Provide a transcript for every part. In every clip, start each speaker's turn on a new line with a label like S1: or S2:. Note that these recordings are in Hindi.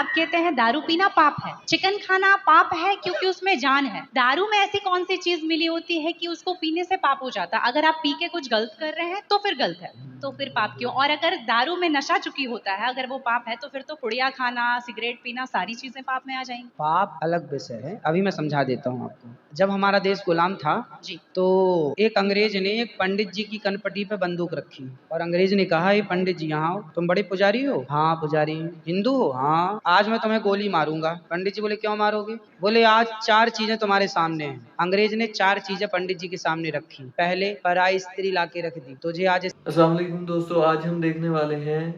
S1: आप कहते हैं दारू पीना पाप है, चिकन खाना पाप है क्योंकि उसमें जान है। दारू में ऐसी कौन सी चीज मिली होती है कि उसको पीने से पाप हो जाता? अगर आप पी के कुछ गलत कर रहे हैं तो फिर गलत है, तो फिर पाप क्यों? और अगर दारू में नशा चुकी होता है, अगर वो पाप है तो फिर तो पुड़िया खाना, सिगरेट पीना, सारी चीजें पाप में आ जाएंगी।
S2: पाप अलग विषय है, अभी मैं समझा देता हूँ आपको। जब हमारा देश गुलाम था
S1: जी।
S2: तो एक अंग्रेज ने एक पंडित जी की कनपटी पे बंदूक रखी और अंग्रेज ने कहा, ये पंडित जी यहाँ हो, तुम बड़े पुजारी हो? हाँ पुजारी। हिंदू हो? हाँ। आज मैं तुम्हें गोली मारूंगा। पंडित जी बोले, क्यों मारोगे? बोले, आज 4 चीजें तुम्हारे सामने हैं। अंग्रेज ने 4 चीजें पंडित जी के सामने रखी। पहले, पराई स्त्री लाके रख दी, तुझे आज।
S3: अस्सलाम वालेकुम दोस्तों, आज हम देखने वाले हैं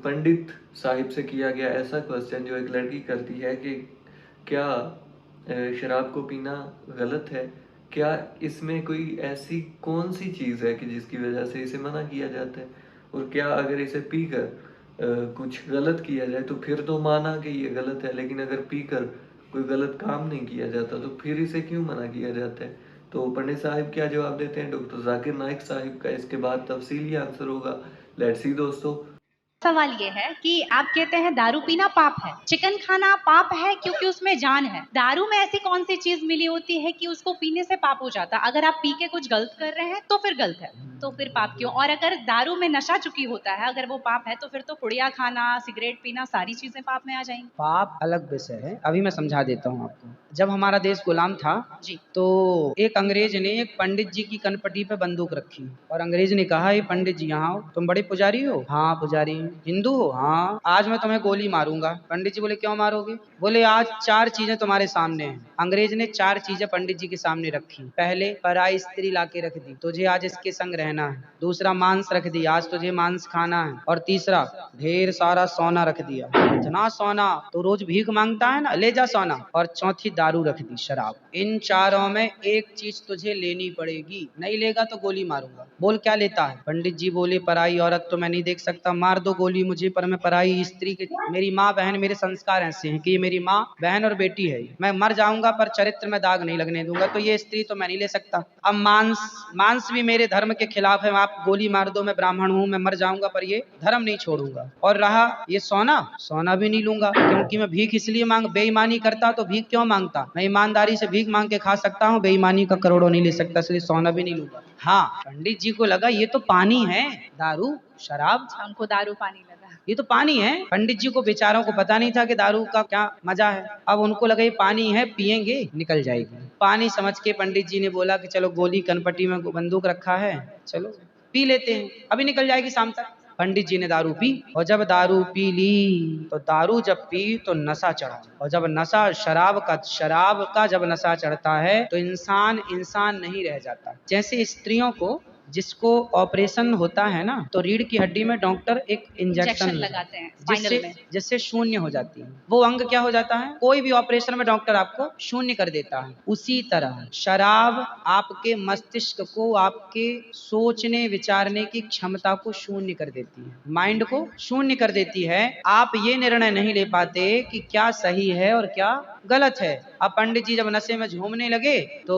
S3: पंडित साहिब से किया गया ऐसा क्वेश्चन जो एक लड़की करती है कि क्या शराब को पीना गलत है? क्या इसमें कोई ऐसी कौन सी चीज़ है कि जिसकी वजह से इसे मना किया जाता है? और क्या अगर इसे पीकर कुछ गलत किया जाए तो फिर तो माना कि ये गलत है, लेकिन अगर पीकर कोई गलत काम नहीं किया जाता तो फिर इसे क्यों मना किया जाता है? तो पंडित साहिब क्या जवाब देते हैं डॉक्टर जाकिर नाइक साहिब का, इसके बाद तफसीली आंसर होगा। लेट्स सी दोस्तों।
S1: सवाल ये है कि आप कहते हैं दारू पीना पाप है, चिकन खाना पाप है क्योंकि उसमें जान है। दारू में ऐसी कौन सी चीज मिली होती है कि उसको पीने से पाप हो जाता? अगर आप पी के कुछ गलत कर रहे हैं तो फिर गलत है, तो फिर पाप क्यों? और अगर दारू में नशा चुकी होता है, अगर वो पाप है तो फिर तो पुड़िया खाना, सिगरेट पीना, सारी चीजें पाप में आ जाएंगी।
S2: पाप अलग विषय है, अभी मैं समझा देता हूँ आपको। जब हमारा देश गुलाम था
S1: जी।
S2: तो एक अंग्रेज ने एक पंडित जी की कनपटी पे बंदूक रखी और अंग्रेज ने कहा, ये पंडित जी यहाँ हो, तुम बड़े पुजारी हो? हाँ पुजारी। हिंदू हो? हाँ। आज मैं तुम्हें गोली मारूंगा। पंडित जी बोले, क्यों मारोगे? बोले, आज 4 चीजें तुम्हारे सामने हैं। अंग्रेज ने 4 चीजें पंडित जी के सामने रखी। पहले, पराई स्त्री लाके रख दी, तुझे आज इसके संग रहना है। दूसरा, मांस रख दिया, आज तुझे मांस खाना है। और तीसरा, ढेर सारा सोना रख दिया, इतना सोना तो रोज भीख मांगता है ना, ले जा सोना। और चौथी, दारू रख दी, शराब। इन चारों में एक चीज तुझे लेनी पड़ेगी, नहीं लेगा तो गोली मारूंगा। बोल क्या लेता है? पंडित जी बोले, पराई औरत तो मैं नहीं देख सकता, मार दो गोली मुझे, पर मैं पराई स्त्री के, मेरी माँ बहन, मेरे संस्कार ऐसे हैं कि ये मेरी माँ बहन और बेटी है, मैं मर जाऊंगा पर चरित्र में दाग नहीं लगने दूंगा, तो ये स्त्री तो मैं नहीं ले सकता। अब मांस भी मेरे धर्म के खिलाफ है, आप गोली मार दो, मैं ब्राह्मण हूँ, मैं मर जाऊंगा पर ये धर्म नहीं छोड़ूंगा। और रहा ये सोना भी नहीं लूंगा, क्योंकि मैं भीख इसलिए बेईमानी करता तो भीख क्यों मांगता? मैं ईमानदारी से भीख मांग के खा सकता हूँ, बेईमानी का करोड़ों नहीं ले सकता, इसलिए सोना भी नहीं लूंगा। हाँ, पंडित जी को लगा ये तो पानी है, दारू शराब।
S1: हमको दारू पानी लगा।
S2: ये तो पानी है। पंडित जी को बेचारों को पता नहीं था कि दारू का क्या मजा है। अब उनको लगा ये पानी है, पिएंगे निकल जाएगी। पानी समझ के पंडित जी ने बोला कि चलो, गोली कनपटी में बंदूक रखा है, चलो पी लेते हैं, अभी निकल जाएगी शाम तक। पंडित जी ने दारू पी और जब दारू पी ली तो दारू जब पी तो नशा चढ़ा, और जब नशा शराब का जब नशा चढ़ता है तो इंसान इंसान नहीं रह जाता। जैसे स्त्रियों को जिसको ऑपरेशन होता है ना, तो रीढ़ की हड्डी में डॉक्टर एक इंजेक्शन
S1: लगाते हैं स्पाइनल में,
S2: जिससे शून्य हो जाती है वो अंग। क्या हो जाता है? कोई भी ऑपरेशन में डॉक्टर आपको शून्य कर देता है। उसी तरह शराब आपके मस्तिष्क को, आपके सोचने विचारने की क्षमता को शून्य कर देती है, माइंड को शून्य कर देती है। आप ये निर्णय नहीं ले पाते कि क्या सही है और क्या गलत है। अब पंडित जी जब नशे में झूमने लगे तो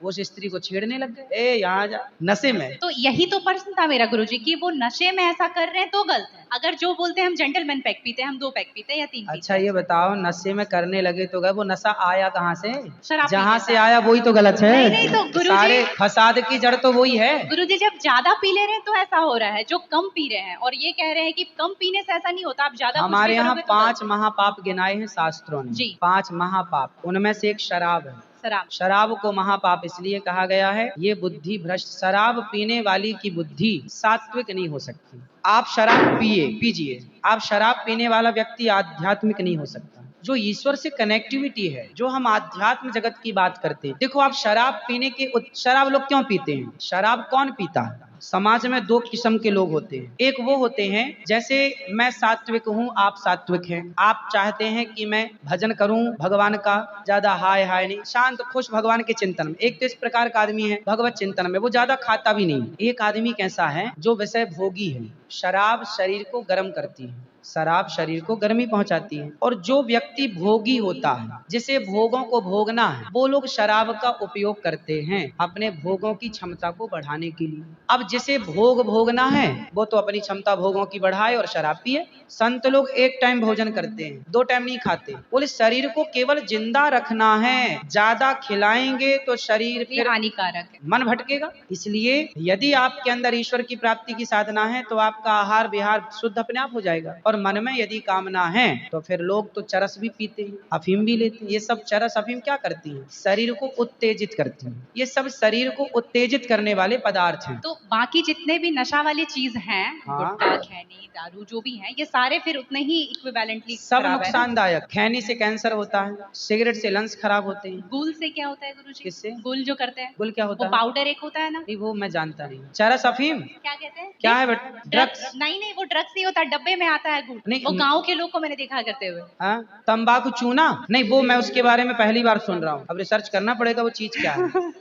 S2: उस स्त्री को छेड़ने लग गए, ए यहाँ जा, नशे में।
S1: तो यही तो प्रश्न था मेरा गुरुजी कि वो नशे में ऐसा कर रहे हैं तो गलत है। अगर जो बोलते हैं हम जेंटलमैन पैक पीते हैं, हम 2 पैक पीते हैं या 3
S2: अच्छा ये बताओ, नशे में करने लगे तो गए, वो नशा आया कहाँ से?
S1: शराब
S2: जहाँ
S1: पीने
S2: से आया वही तो गलत है।
S1: नहीं तो गुरुजी,
S2: सारे फसाद की जड़ तो वही है।
S1: गुरुजी जब ज्यादा पी ले रहे हैं तो ऐसा हो रहा है, जो कम पी रहे हैं और ये कह रहे हैं कि कम पीने से ऐसा नहीं होता, आप ज्यादा
S2: हमारे यहाँ
S1: तो
S2: 5 महापाप गिनाए हैं शास्त्रों ने जी। 5 महापाप, उनमें से एक शराब है। शराब को महापाप इसलिए कहा गया है, ये बुद्धि भ्रष्ट, शराब पीने वाली की बुद्धि सात्विक नहीं हो सकती। आप शराब पीजिए, आप शराब पीने वाला व्यक्ति आध्यात्मिक नहीं हो सकता। जो ईश्वर से कनेक्टिविटी है, जो हम आध्यात्म जगत की बात करते हैं। देखो, आप शराब पीने के, शराब लोग क्यों पीते हैं? शराब कौन पीता है? समाज में 2 किस्म के लोग होते हैं। एक वो होते हैं, जैसे मैं सात्विक हूँ, आप सात्विक हैं, आप चाहते हैं कि मैं भजन करूं भगवान का, ज्यादा हाय हाय नहीं, शांत खुश भगवान के चिंतन में। एक तो इस प्रकार का आदमी है भगवत चिंतन में, वो ज्यादा खाता भी नहीं। एक आदमी कैसा है, जो विषय भोगी है। शराब शरीर को गर्म करती है, शराब शरीर को गर्मी पहुंचाती है। और जो व्यक्ति भोगी होता है, जिसे भोगों को भोगना है, वो लोग शराब का उपयोग करते हैं अपने भोगों की क्षमता को बढ़ाने के लिए। अब जिसे भोग भोगना है वो तो अपनी क्षमता भोगों की बढ़ाए और शराब पिए। संत लोग एक टाइम भोजन करते हैं, 2 टाइम नहीं खाते। बोले शरीर को केवल जिंदा रखना है, ज्यादा खिलाएंगे तो शरीर फिर
S1: हानिकारक है,
S2: मन भटकेगा। इसलिए यदि आपके अंदर ईश्वर की प्राप्ति की साधना है तो आपका आहार विहार शुद्ध अपने आप हो जाएगा। और मन में यदि कामना है तो फिर लोग तो चरस भी पीते हैं, अफीम भी लेते हैं। ये सब चरस अफीम क्या करती है? शरीर को उत्तेजित करती है। ये सब शरीर को उत्तेजित करने वाले पदार्थ हैं।
S1: तो बाकी जितने भी नशा वाली चीज हैं,
S2: हाँ।
S1: गुटखा, खैनी, दारू जो भी हैं, ये सारे फिर उतने ही इक्विवेलेंटली
S2: सब नुकसानदायक। खैनी से कैंसर होता है, सिगरेट से लंग्स खराब होते हैं।
S1: गुल से क्या होता है गुरुजी?
S2: किससे?
S1: गुल जो करते हैं,
S2: गुल क्या होता
S1: वो
S2: है?
S1: पाउडर एक होता है ना?
S2: नहीं, वो मैं जानता नहीं। चरस अफीम
S1: क्या कहते हैं?
S2: क्या है बेटा? ड्रग्स?
S1: नहीं, वो ड्रग्स नहीं होता, डब्बे में आता है गुल।
S2: नहीं,
S1: वो गांव के लोग को मैंने देखा करते हुए।
S2: हाँ, तंबाकू चूना? नहीं, वो मैं उसके बारे में पहली बार सुन रहा हूँ। अब रिसर्च करना पड़ेगा वो चीज क्या है।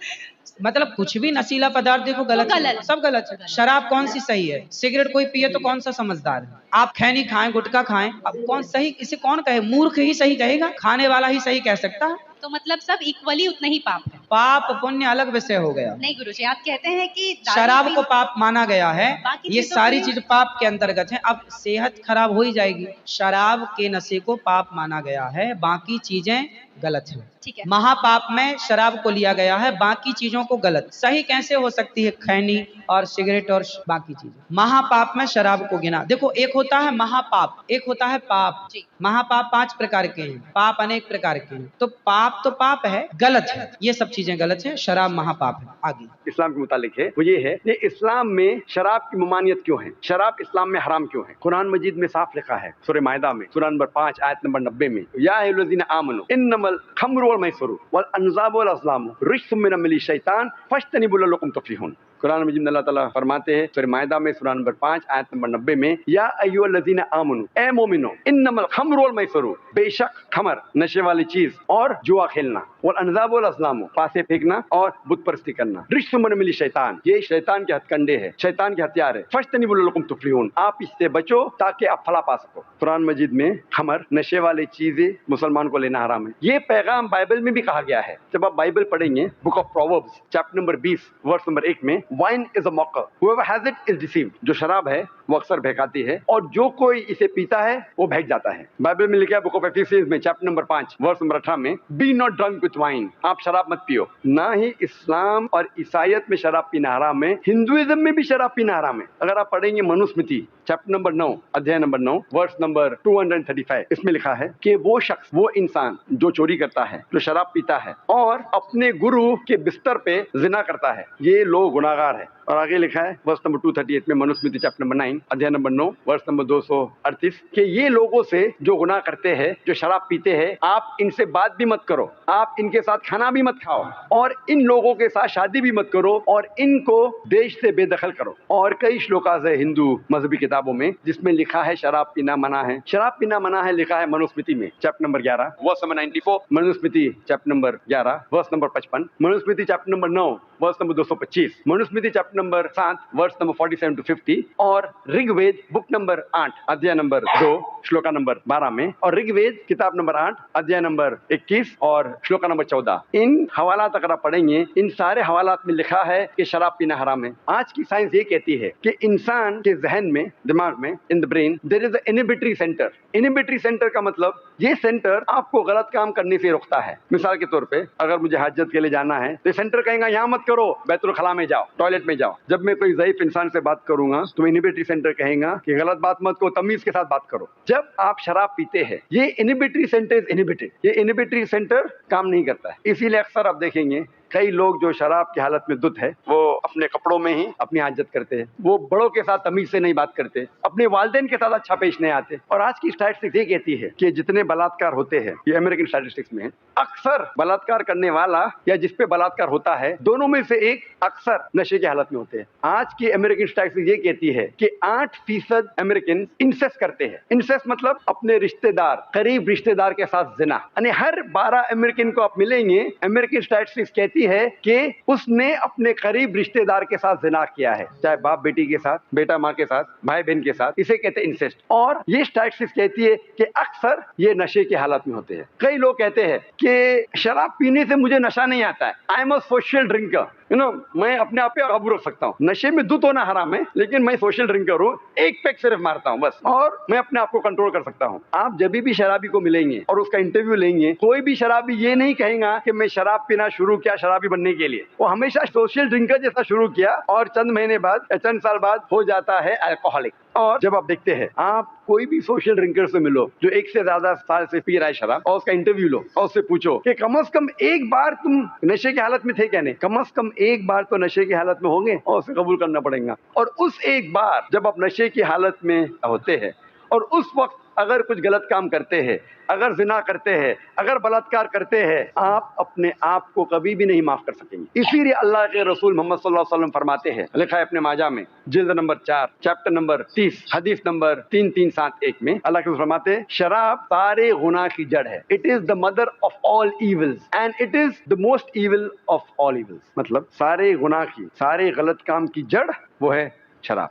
S2: मतलब कुछ भी नशीला पदार्थ देखो गलत है, सब गलत है। शराब कौन सी सही है? सिगरेट कोई पिए तो कौन सा समझदार है? आप खैनी खाएं, गुटखा खाएं, अब कौन सही, इसे कौन कहे? मूर्ख ही सही कहेगा, खाने वाला ही सही कह सकता है।
S1: तो मतलब सब इक्वली उतना ही पाप है।
S2: पाप पुण्य अलग विषय हो गया।
S1: नहीं गुरुजी, आप कहते हैं कि
S2: शराब को पाप माना गया है, ये सारी चीज पाप के अंतर्गत है। अब सेहत खराब हो ही जाएगी। शराब के नशे को पाप माना गया है, बाकी चीजें गलत है।
S1: ठीक है।
S2: महापाप में शराब को लिया गया है, बाकी चीजों को गलत। सही कैसे हो सकती है खैनी और सिगरेट और बाकी चीजें? महापाप में शराब को गिना। देखो, एक होता है महापाप, एक होता है पाप। महापाप 5 प्रकार के हैं, पाप अनेक प्रकार के हैं। तो पाप है, गलत है, ये सब चीजें गलत है। शराब महापाप है। आगे
S4: इस्लाम के मुतालिक है वो ये है कि इस्लाम में शराब की ममानियत क्यों है, शराब इस्लाम में हराम क्यों है। कुरान मजीद में साफ लिखा है, सूरह मायदा में सूरह नंबर 5 आयत नंबर 90 में, या अय्युहल्लज़ीना आमनू इन्नमल खम्रु वल मैसरू वल अंज़ाबु वल अज़लामु रिज्सुम मिन अमली शैतान फज्तनिबू लअल्लकुम तुफ्लिहून। कुरान मजीद में अल्लाह ताला फरमाते हैं सूरह मायदा में सूरह नंबर 5 आयत नंबर 90 में, या अय्युहल्लज़ीना आमनू, ए मोमिनो, इन्नमल खम्रु वल मैसरू, बेशक खमर नशे वाली चीज और जुआ खेलना, वल अंज़ाबु वल अज़लामु पासे फेंकना और बुत परस्ती करना, रिज्सुम मिन अमली शैतान, ये शैतान के हथकंडे है, शैतान के हथियार है। फज्तनिबू लअल्लकुम तुफ्लिहून, आप इससे बचो ताकि आप फला पा सको। कुरान मजीद में खमर नशे वाली चीजें मुसलमान को लेना हराम है। ये पैगाम बाइबल में भी कहा गया है। जब आप बाइबल पढ़ेंगे, book of Proverbs chapter number 20 verse number 1 में, wine is a mocker, whoever has it is deceived, जो शराब है वो अक्सर बहकाती है और जो कोई इसे पीता है वो बहक जाता है। बाइबल में लिखा है बुक ऑफ एफिसियंस में चैप्टर नंबर 5 वर्स नंबर 18 में, be not drunk with wine, आप शराब मत पियो। ना ही इस्लाम और ईसाईयत में शराब पीना हराम है, हिंदुइज्म में भी शराब पीना हराम है। अगर आप पढ़ेंगे मनुस्मृति चैप्टर नंबर 9 अध्याय नंबर 9 वर्स नंबर 235, इसमें लिखा है कि वो शख्स, वो इंसान जो चोरी करता है, जो शराब पीता है और अपने गुरु के बिस्तर पे जिना करता है, ये लोग गुनाहगार है। और आगे लिखा है वर्स नंबर 238 में मनुस्मृति चैप्टर नंबर 9 अध्याय नंबर 9 वर्स नंबर 238 कि ये लोगों से जो गुनाह करते हैं, जो शराब पीते हैं, आप इनसे बात भी मत करो, आप इनके साथ खाना भी मत खाओ और इन लोगों के साथ शादी भी मत करो और इनको देश से बेदखल करो। और कई श्लोकास है हिंदू मजहबी किताबों में जिसमें लिखा है शराब पीना मना है। शराब पीना मना है लिखा है मनुस्मृति में chapter number 11 verse number 94, Manusmriti chapter number 11 verse number 55, Manusmriti chapter number 9 verse number 225, Manusmriti chapter number 7 verse number 47 to 50 और ऋग्वेद बुक नंबर 8 अध्याय नंबर 2 श्लोका नंबर 12 में और ऋग्वेद किताब नंबर 8 अध्याय नंबर 21 और श्लोका नंबर 14। इन हवालात अगर आप पढ़ेंगे, इन सारे हवालात में लिखा है कि शराब पीना हराम है। आज की साइंस ये कहती है कि इंसान के जहन में, दिमाग में, in the brain there is a inhibitory centre. Inhibitory centre का मतलब ये सेंटर आपको गलत काम करने से रोकता है। मिसाल के तौर पे अगर मुझे हाजत के लिए जाना है तो सेंटर कहेगा यहाँ मत करो, बैतुल खला में जाओ, टॉयलेट में जाओ। जब मैं कोई ज़ईफ इंसान से बात करूंगा तो इनहिबिटरी सेंटर कहेगा कि गलत बात मत करो, तमीज के साथ बात करो। जब आप शराब पीते हैं, ये इनहिबिटरी सेंटर इज इनहिबिटेड, ये इनहिबिटरी सेंटर काम नहीं करता है। इसीलिए अक्सर आप देखेंगे कई लोग जो शराब की हालत में धुत है वो अपने कपड़ों में ही अपनी हाजत करते हैं, वो बड़ों के साथ तमीज से नहीं बात करते, अपने वालिदैन के साथ अच्छा पेश नहीं आते। और आज की स्टैटिस्टिक्स ये कहती है कि जितने बलात्कार होते हैं, ये अमेरिकन स्टैटिस्टिक्स में है, अक्सर बलात्कार करने वाला या जिस पे बलात्कार होता है, दोनों में से एक अक्सर नशे की हालत में होते हैं। आज की अमेरिकन स्टैटिस्टिक्स ये कहती है कि 8% अमेरिकन इंसेस्ट करते हैं। इंसेस्ट मतलब अपने रिश्तेदार, करीब रिश्तेदार के साथ जिना। यानी हर 12 अमेरिकन को आप मिलेंगे, अमेरिकन स्टैटिस्टिक्स कहती कहती है कि उसने अपने करीब रिश्तेदार के साथ जिना किया है, चाहे बाप बेटी के साथ, बेटा माँ के साथ, भाई बहन के साथ, इसे कहते हैं इंसेस्ट। और ये स्टैटिस्टिक्स कहती है कि अक्सर ये नशे की हालत में होते हैं। कई लोग कहते हैं कि शराब पीने से मुझे नशा नहीं आता है, I am a social drinker, मैं अपने आप पे काबू रख सकता हूँ। नशे में दूध होना हराम है, लेकिन मैं सोशल ड्रिंकर हूँ, एक पैक सिर्फ मारता हूँ बस, और मैं अपने आप को कंट्रोल कर सकता हूँ। आप जब भी शराबी को मिलेंगे और उसका इंटरव्यू लेंगे, कोई भी शराबी ये नहीं कहेगा कि मैं शराब पीना शुरू किया शराबी बनने के लिए। वो हमेशा सोशल ड्रिंकर जैसा शुरू किया और चंद महीने बाद या चंद साल बाद हो जाता है अल्कोहलिक। और जब आप देखते हैं, आप कोई भी सोशल ड्रिंकर से मिलो जो एक से ज्यादा साल से पी रहा है शराब, और उसका इंटरव्यू लो और उससे पूछो कि कम से कम एक बार तुम नशे की हालत में थे क्या? नहीं, कम से कम एक बार तो नशे की हालत में होंगे, और उसे कबूल करना पड़ेगा। और उस एक बार जब आप नशे की हालत में होते हैं और उस वक्त अगर कुछ गलत काम करते हैं, अगर जिना करते हैं, अगर बलात्कार करते हैं, आप अपने आप को कभी भी नहीं माफ कर सकेंगे। इसीलिए अल्लाह के रसूल मोहम्मद सल्लल्लाहु अलैहि वसल्लम फरमाते हैं, लिखा है अपने माजा में, जिल्द नंबर 4, चैप्टर नंबर 30, हदीस नंबर 3371 में, अल्लाह के रसूल फरमाते हैं, शराब सारे गुनाह की जड़ है। It is the mother of all evils and it is the most evil of all evils. मतलब सारे गुनाह की, सारे गलत काम की जड़ वो है शराब,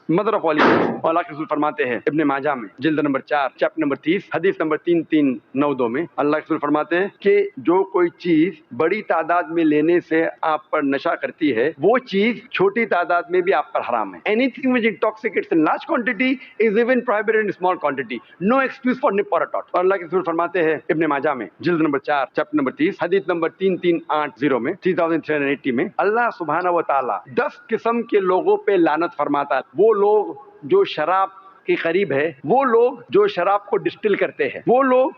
S4: मदर ऑफ ऑल इविल्स। और अल्लाह के रसूल फरमाते हैं इब्ने माजा में, जिल्द नंबर 4, चैप्टर नंबर 30, हदीस नंबर 3392 में, अल्लाह के रसूल फरमाते हैं कि जो कोई चीज बड़ी तादाद में लेने से आप पर नशा करती है, वो चीज छोटी तादाद में भी आप पर हराम है। Anything which intoxicates in large quantity is even prohibited in small quantity, no excuse for nip or a taught. और अल्लाह के रसूल फरमाते हैं इब्ने माजा में, जिल्द नंबर 4, चैप्टर नंबर 30, हदीस नंबर 3380 में, 3380 में, अल्लाह सुब्हानहू व तआला 10 किस्म के लोगों पे लानत फरमाता है। वो लोग जो शराब के करीब है, वो लोग जो शराब को डिस्टिल करते हैं, वो लोग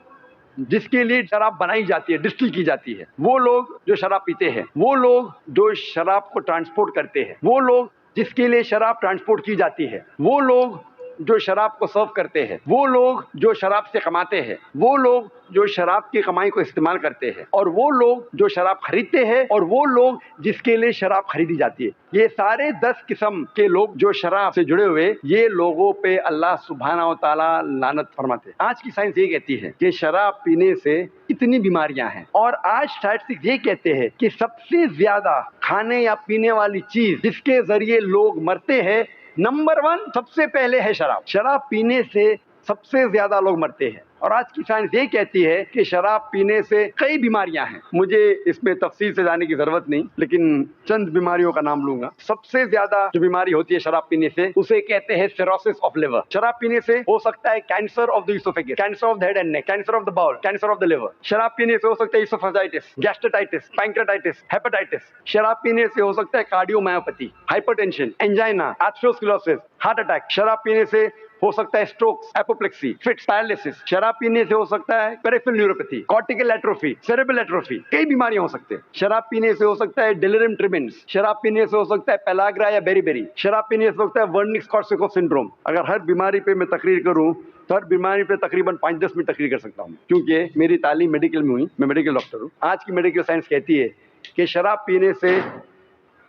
S4: जिसके लिए शराब बनाई जाती है, डिस्टिल की जाती है, वो लोग जो शराब पीते हैं, वो लोग जो शराब को ट्रांसपोर्ट करते हैं, वो लोग जिसके लिए शराब ट्रांसपोर्ट की जाती है, वो लोग जो शराब को सर्व करते हैं, वो लोग जो शराब से कमाते हैं, वो लोग जो शराब की कमाई को इस्तेमाल करते हैं, और वो लोग जो शराब खरीदते हैं, और वो लोग जिसके लिए शराब खरीदी जाती है। ये सारे 10 किस्म के लोग जो शराब से जुड़े हुए, ये लोगों पे अल्लाह सुब्हानहू व तआला लानत फरमाते हैं। आज की साइंस ये कहती है कि शराब पीने से कितनी बीमारियां हैं, और आज स्टैटिस्टिक्स ये कहते हैं कि सबसे ज्यादा खाने या पीने वाली चीज जिसके जरिए लोग मरते हैं, नंबर 1 सबसे पहले है शराब। शराब पीने से सबसे ज्यादा लोग मरते हैं। और आज की साइंस ये कहती है कि शराब पीने से कई बीमारियां हैं। मुझे इसमें तफसील से जाने की जरूरत नहीं, लेकिन चंद बीमारियों का नाम लूंगा। सबसे ज्यादा जो बीमारी होती है शराब पीने से, उसे कहते हैं सिरोसिस ऑफ लिवर। शराब पीने से हो सकता है cancer of the oesophagus, cancer of the head and neck, cancer of the bowel, cancer of the liver. शराब पीने से हो सकता है इसोफेजाइटिस, गैस्ट्राइटिस, पैंक्रेटाइटिस, हेपेटाइटिस। शराब पीने से हो सकता है cardiomyopathy, hypertension, angina, atherosclerosis, heart attack. शराब पीने से हो सकता है स्ट्रोक्स, एपोप्लेक्सी, फिट्स, पैरालिसिस। शराब पीने से हो सकता है peripheral neuropathy, cortical atrophy, cerebral atrophy. कई बीमारियां हो सकते हैं। शराब पीने से हो सकता है डेलिरियम ट्रिमेंस। शराब पीने से हो सकता है पेलाग्रा या बेरीबेरी। शराब पीने से हो सकता है वर्निक्स-कॉर्सैकोफ सिंड्रोम। अगर हर बीमारी पे मैं तकरीर करूं तो हर बीमारी पे तकरीबन 5-10 मिनट तकरीर कर सकता हूं, क्योंकि मेरी तालीम मेडिकल में हुई, मैं मेडिकल डॉक्टर हूं। आज की मेडिकल साइंस कहती है कि शराब पीने से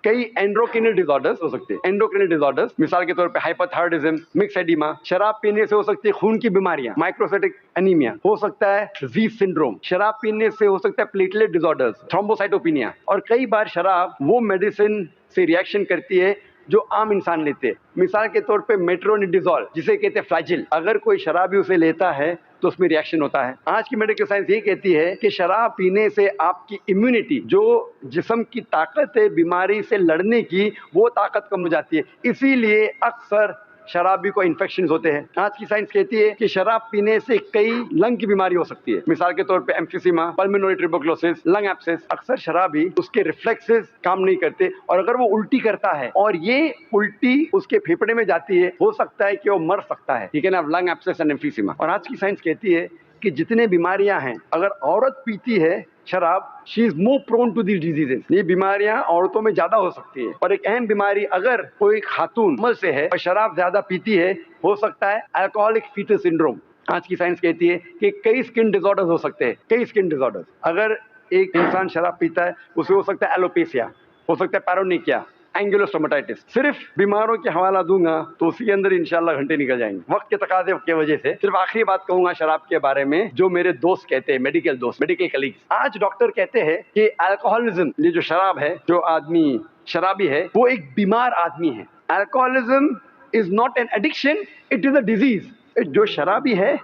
S4: कई एंड्रोक्रिनल डिसऑर्डर्स हो सकते हैं। एंड्रोक्रिनल डिसऑर्डर्स मिसाल के तौर पे हाइपोथायराइडिज्म, मिक्स एडिमा। शराब पीने से हो सकती है खून की बीमारियां, माइक्रोसाइटिक एनीमिया। हो सकता है ज़ीस सिंड्रोम। शराब पीने से हो सकता है प्लेटलेट डिसऑर्डर्स, थ्रोम्बोसाइटोपिनिया। और कई बार शराब वो मेडिसिन से रिएक्शन करती है जो आम इंसान लेते हैं। मिसाल के तौर पे मेट्रोनिडाजोल, जिसे कहते हैं फ्लैजिल, अगर कोई शराबी उसे लेता है तो उसमें रिएक्शन होता है। आज की मेडिकल साइंस ये कहती है कि शराब पीने से आपकी इम्यूनिटी, जो जिस्म की ताकत है बीमारी से लड़ने की, वो ताकत कम हो जाती है। इसीलिए अक्सर शराबी को इन्फेक्शन होते हैं। आज की साइंस कहती है कि शराब पीने से कई लंग की बीमारी हो सकती है। मिसाल के तौर पे emphysema, pulmonary tuberculosis, lung abscess. अक्सर शराबी उसके रिफ्लेक्सेस काम नहीं करते, और अगर वो उल्टी करता है और ये उल्टी उसके फेफड़े में जाती है, हो सकता है कि वो मर सकता है। ठीक है ना, लंग एब्सेस एंड एम्फिसीमा। और आज की साइंस कहती है कि जितने बीमारियां हैं, अगर औरत पीती है शराब, she is more prone to these diseases. ये बीमारियां औरतों में ज्यादा हो सकती है। और एक अहम बीमारी, अगर कोई खातून मल से है और शराब ज्यादा पीती है, हो सकता है अल्कोहलिक फीटस सिंड्रोम। आज की साइंस कहती है कि कई स्किन डिसऑर्डर्स हो सकते हैं, कई स्किन डिसऑर्डर्स। अगर एक इंसान शराब पीता है, उसे हो सकता है एलोपेसिया, हो सकता है पैरोनिकिया, एंगुलोस्टोमेटाइटिस। सिर्फ बीमारों के हवाला दूंगा तो उसी के अंदर इंशाल्लाह घंटे निकल जाएंगे। वक्त के तकाजे की वजह से सिर्फ आखिरी बात कहूंगा शराब के बारे में, जो मेरे दोस्त कहते हैं, मेडिकल दोस्त, मेडिकल कलीग्स, आज डॉक्टर कहते हैं कि अल्कोहलिज्म, ये जो शराब है, जो आदमी शराबी है वो एक बीमार आदमी है। Alcoholism is not an addiction, it is a disease. जो शराबी है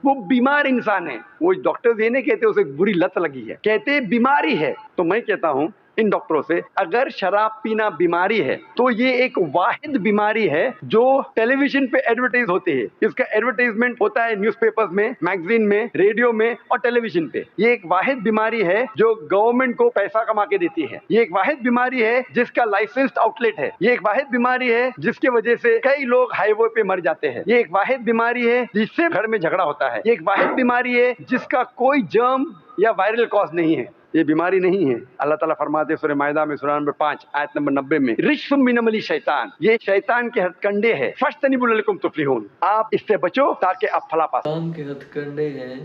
S4: वो बीमार इंसान है। वो डॉक्टर्स ये नहीं कहते उसे बुरी लत लगी है, कहते बीमारी है। तो मैं कहता हूं इन डॉक्टरों से, अगर शराब पीना बीमारी है तो ये एक वाहिद बीमारी है जो टेलीविजन पे एडवर्टाइज होती है। इसका एडवर्टाइजमेंट होता है न्यूज़पेपर्स में, मैगजीन में, रेडियो में और टेलीविजन पे। ये एक वाहिद बीमारी है जो गवर्नमेंट को पैसा कमा के देती है। ये एक वाहिद बीमारी है जिसका लाइसेंस्ड आउटलेट है। ये एक वाहिद बीमारी है जिसकी वजह से कई लोग हाईवे पे मर जाते हैं। ये एक वाहिद बीमारी है जिससे घर में झगड़ा होता है। ये एक वाहिद बीमारी है जिसका कोई जर्म या वायरल कॉज नहीं है। ये बीमारी नहीं है। अल्लाह ताला फरमाते सूरह माइदा में सूरह नंबर 5 आयत नंबर 90 में, रिज्सुम मिन अमली शैतान, ये शैतान के हथकंडे हैं, फज्तनिबू लअल्लकुम तुफ्लिहून, आप इससे बचो ताकि आप फलाह पा सको।
S3: शैतान के हथकंडे हैं,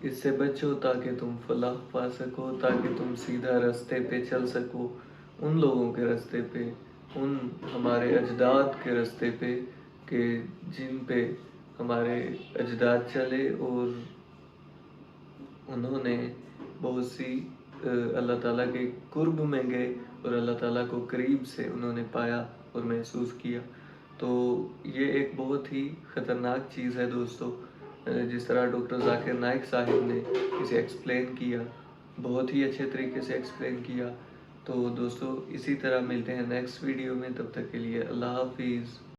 S3: इससे बचो ताकि तुम फलाह पा सको, ताकि तुम सीधा रास्ते पे चल सको, उन लोगों के रास्ते पे, उन हमारे अजदाद के रास्ते पे कि जिन पे हमारे अजदाद चले और उन्होंने बहुत सी अल्लाह ताला के कुर्ब में गए और अल्लाह ताला को करीब से उन्होंने पाया और महसूस किया। तो ये एक बहुत ही ख़तरनाक चीज़ है दोस्तों। जिस तरह डॉक्टर जाकिर नाइक साहिब ने इसे एक्सप्लेन किया, बहुत ही अच्छे तरीके से एक्सप्लेन किया। तो दोस्तों इसी तरह मिलते हैं नेक्स्ट वीडियो में, तब तक के लिए अल्लाह हाफिज़।